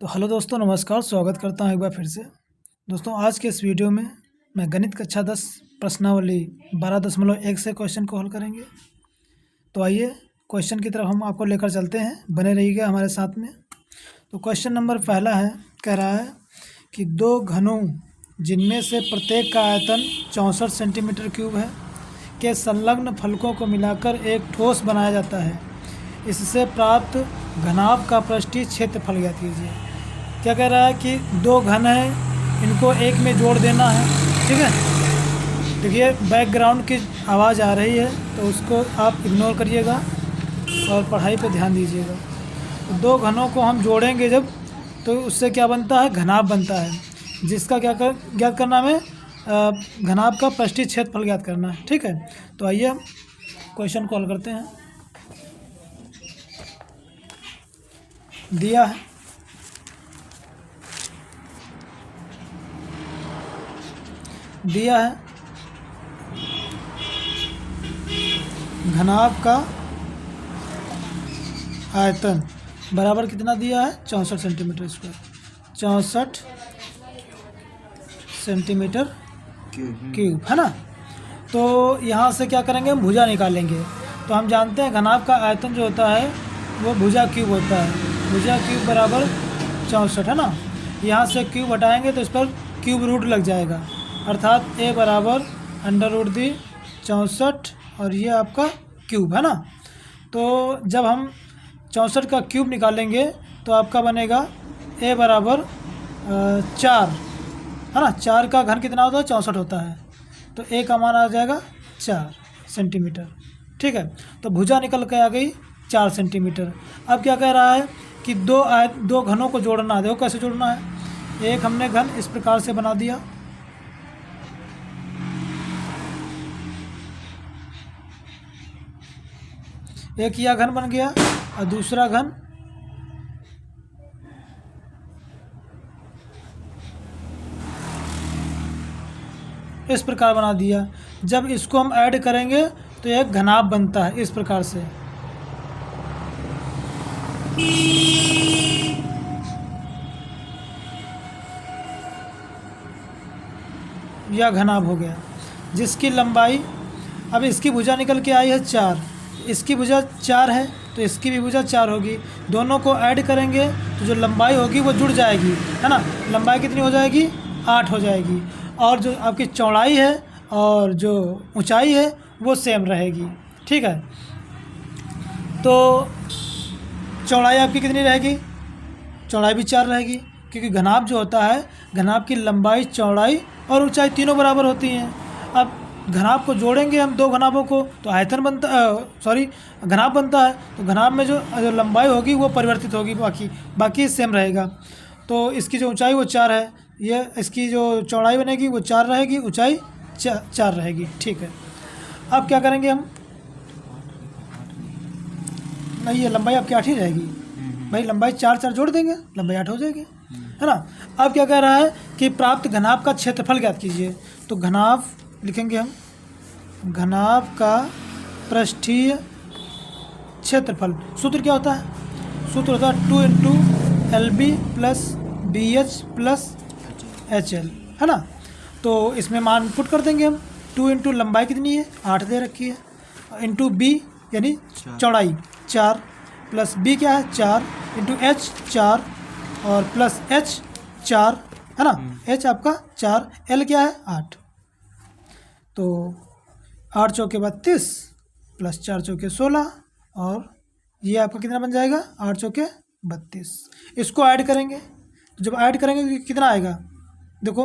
तो हेलो दोस्तों, नमस्कार। स्वागत करता हूं एक बार फिर से। दोस्तों, आज के इस वीडियो में मैं गणित कक्षा 10 प्रश्नावली 12.1 से क्वेश्चन को हल करेंगे। तो आइए क्वेश्चन की तरफ हम आपको लेकर चलते हैं, बने रहिएगा हमारे साथ में। तो क्वेश्चन नंबर पहला है, कह रहा है कि दो घनों जिनमें से प्रत्येक का आयतन 64 सेंटीमीटर क्यूब है के संलग्न फलकों को मिलाकर एक ठोस बनाया जाता है। इससे प्राप्त घनाभ का पृष्ठीय क्षेत्रफल ज्ञात कीजिए। क्या कह रहा है कि दो घन हैं, इनको एक में जोड़ देना है। ठीक है, देखिए बैकग्राउंड की आवाज़ आ रही है तो उसको आप इग्नोर करिएगा और पढ़ाई पे ध्यान दीजिएगा। तो दो घनों को हम जोड़ेंगे जब, तो उससे क्या बनता है, घनाभ बनता है, जिसका ज्ञात करना है, घनाभ का पृष्ठीय क्षेत्रफल ज्ञात करना है। ठीक है, तो आइए हम क्वेश्चन को हल करते हैं। दिया है घनाभ का आयतन बराबर कितना दिया है, 64 सेंटीमीटर स्क्वायर, 64 सेंटीमीटर क्यूब है ना। तो यहाँ से क्या करेंगे, हम भुजा निकालेंगे। तो हम जानते हैं घनाभ का आयतन जो होता है वो भुजा क्यूब होता है। भुजा क्यूब बराबर 64 है ना। यहाँ से क्यूब हटाएंगे तो इस पर क्यूब रूट लग जाएगा, अर्थात a बराबर √64 और ये आपका क्यूब है ना। तो जब हम 64 का क्यूब निकालेंगे तो आपका बनेगा a बराबर 4 है ना। 4 का घन कितना होता है, 64 होता है, तो a का मान आ जाएगा 4 सेंटीमीटर। ठीक है, तो भुजा निकल के आ गई 4 सेंटीमीटर। अब क्या कह रहा है कि दो घनों को जोड़ना है। देखो कैसे जोड़ना है। एक हमने घन इस प्रकार से बना दिया, एक यह घन बन गया और दूसरा घन इस प्रकार बना दिया। जब इसको हम ऐड करेंगे तो एक घनाभ बनता है इस प्रकार से। यह घनाभ हो गया, जिसकी लंबाई, अब इसकी भुजा निकल के आई है 4, इसकी भुजा 4 है तो इसकी भी भुजा 4 होगी। दोनों को ऐड करेंगे तो जो लंबाई होगी वो जुड़ जाएगी है ना। लंबाई कितनी हो जाएगी, 8 हो जाएगी। और जो आपकी चौड़ाई है और जो ऊंचाई है वो सेम रहेगी। ठीक है, तो चौड़ाई आपकी कितनी रहेगी, चौड़ाई भी 4 रहेगी, क्योंकि घनाभ जो होता है, घनाभ की लंबाई, चौड़ाई और ऊंचाई तीनों बराबर होती हैं। अब घनाभ को जोड़ेंगे हम दो घनाभों को तो आयतन बनता घनाभ बनता है। तो घनाभ में जो लंबाई होगी वो परिवर्तित होगी, बाकी सेम रहेगा। तो इसकी जो ऊंचाई वो 4 है, ये इसकी जो चौड़ाई बनेगी वो 4 रहेगी, ऊंचाई 4 रहेगी। ठीक है, अब क्या करेंगे हम, नहीं ये लंबाई आपकी 8 ही रहेगी भाई, लंबाई 4 जोड़ देंगे, लंबाई 8 हो जाएगी है ना। अब क्या कह रहा है कि प्राप्त घनाभ का क्षेत्रफल ज्ञात कीजिए। तो घनाभ लिखेंगे हम, घनाभ का पृष्ठीय क्षेत्रफल, सूत्र क्या होता है, सूत्र होता है 2 × LB + BH + HL है ना। तो इसमें मान पुट कर देंगे हम। 2 × लंबाई कितनी है, 8 दे रखी है, इंटू B यानी चौड़ाई 4, प्लस B क्या है 4, इंटू H 4 और प्लस H 4 है ना। H आपका 4, L क्या है 8। तो 8 चौके 32 प्लस 4 चौके 16 और ये आपका कितना बन जाएगा, 8 चौके 32। इसको ऐड करेंगे, जब ऐड करेंगे तो कितना आएगा, देखो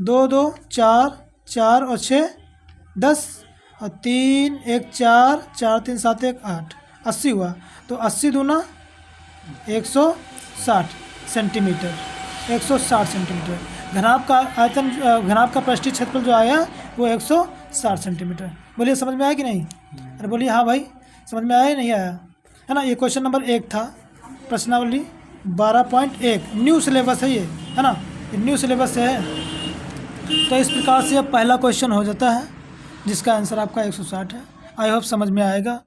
2 2 4 4 और 6 10 और 3 1 4 4 3 7 1 8, 80 हुआ। तो 80 दूना 160 सेंटीमीटर, 160 सेंटीमीटर घनाभ का आयतन, घनाभ का पृष्ठीय क्षेत्रफल जो आया वो 160 सेंटीमीटर। बोलिए समझ में आया कि नहीं। अरे बोलिए हाँ भाई, समझ में आया या नहीं आया, है ना। ये क्वेश्चन नंबर 1 था, प्रश्नावली 12.1, न्यू सिलेबस है ये, है ना, न्यू सिलेबस है। तो इस प्रकार से अब पहला क्वेश्चन हो जाता है, जिसका आंसर आपका 160 है। आई होप समझ में आएगा।